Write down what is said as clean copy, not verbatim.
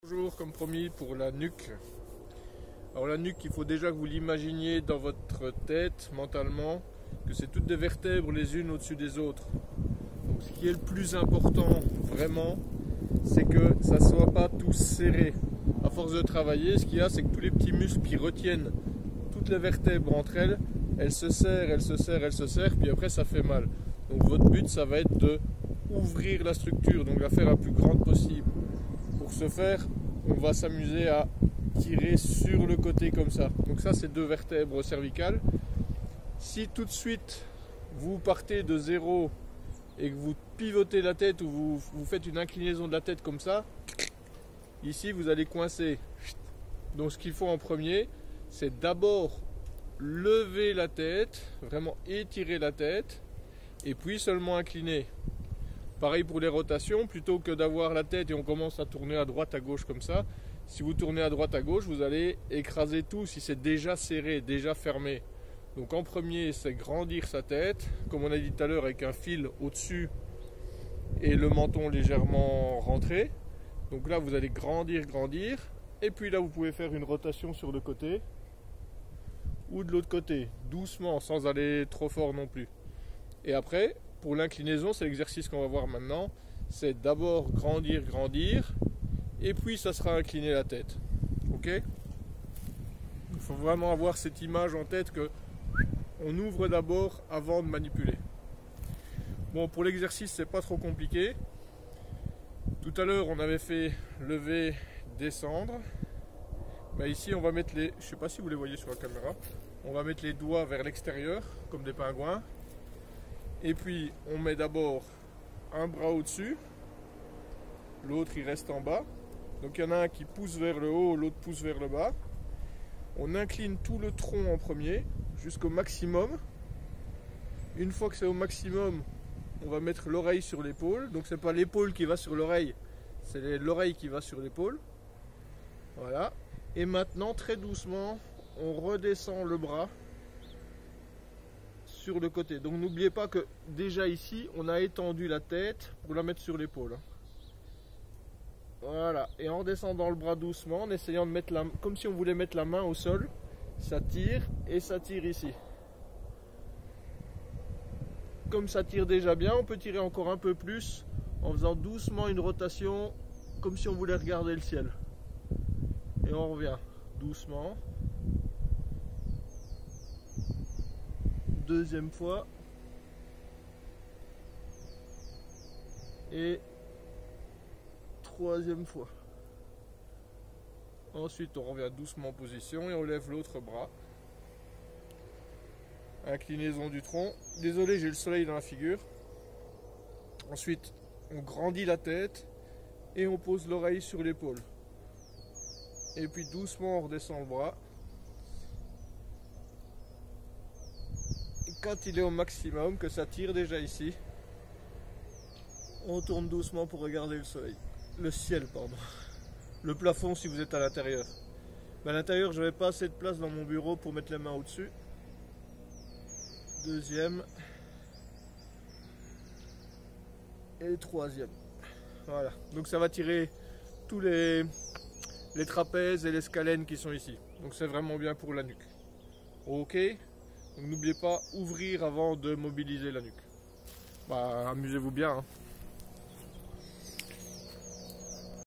Bonjour, comme promis pour la nuque. Alors la nuque, il faut déjà que vous l'imaginiez dans votre tête, mentalement, que c'est toutes des vertèbres les unes au-dessus des autres. Donc ce qui est le plus important, vraiment, c'est que ça ne soit pas tout serré. À force de travailler, ce qu'il y a, c'est que tous les petits muscles qui retiennent toutes les vertèbres entre elles, elles se serrent, elles se serrent, elles se serrent, puis après ça fait mal. Donc votre but, ça va être de ouvrir la structure, donc la faire la plus grande possible. Pour ce faire, on va s'amuser à tirer sur le côté comme ça. Donc ça, c'est deux vertèbres cervicales. Si tout de suite, vous partez de zéro et que vous pivotez la tête ou vous faites une inclinaison de la tête comme ça, ici, vous allez coincer. Donc ce qu'il faut en premier, c'est d'abord lever la tête, vraiment étirer la tête, et puis seulement incliner. Pareil pour les rotations, plutôt que d'avoir la tête et on commence à tourner à droite, à gauche comme ça. Si vous tournez à droite, à gauche, vous allez écraser tout si c'est déjà serré, déjà fermé. Donc en premier, c'est grandir sa tête, comme on a dit tout à l'heure, avec un fil au-dessus et le menton légèrement rentré. Donc là, vous allez grandir, grandir. Et puis là, vous pouvez faire une rotation sur le côté ou de l'autre côté, doucement, sans aller trop fort non plus. Et après, pour l'inclinaison, c'est l'exercice qu'on va voir maintenant. C'est d'abord grandir, grandir, et puis ça sera incliner la tête. Ok? Il faut vraiment avoir cette image en tête que on ouvre d'abord avant de manipuler. Bon, pour l'exercice, c'est pas trop compliqué. Tout à l'heure, on avait fait lever, descendre. Mais ici, on va mettre les... Je sais pas si vous les voyez sur la caméra. On va mettre les doigts vers l'extérieur, comme des pingouins. Et puis on met d'abord un bras au-dessus, l'autre il reste en bas. Donc il y en a un qui pousse vers le haut, l'autre pousse vers le bas. On incline tout le tronc en premier jusqu'au maximum. Une fois que c'est au maximum, on va mettre l'oreille sur l'épaule. Donc c'est pas l'épaule qui va sur l'oreille, c'est l'oreille qui va sur l'épaule. Voilà. Et maintenant très doucement, on redescend le bras sur le côté. Donc n'oubliez pas que déjà ici on a étendu la tête pour la mettre sur l'épaule. Voilà, et en descendant le bras doucement, en essayant de mettre la main comme si on voulait mettre la main au sol, ça tire et ça tire ici. Comme ça tire déjà bien, on peut tirer encore un peu plus en faisant doucement une rotation comme si on voulait regarder le ciel. Et on revient doucement. Deuxième fois et troisième fois. Ensuite on revient doucement en position et on lève l'autre bras. Inclinaison du tronc. Désolé, j'ai le soleil dans la figure. Ensuite on grandit la tête et on pose l'oreille sur l'épaule. Et puis doucement on redescend le bras. Quand il est au maximum, que ça tire déjà ici, on tourne doucement pour regarder le soleil. Le ciel, pardon. Le plafond si vous êtes à l'intérieur. Mais à l'intérieur, je n'avais pas assez de place dans mon bureau pour mettre les mains au-dessus. Deuxième. Et troisième. Voilà. Donc ça va tirer tous les trapèzes et les scalènes qui sont ici. Donc c'est vraiment bien pour la nuque. Ok. Donc n'oubliez pas, ouvrir avant de mobiliser la nuque. Bah, amusez-vous bien. Hein.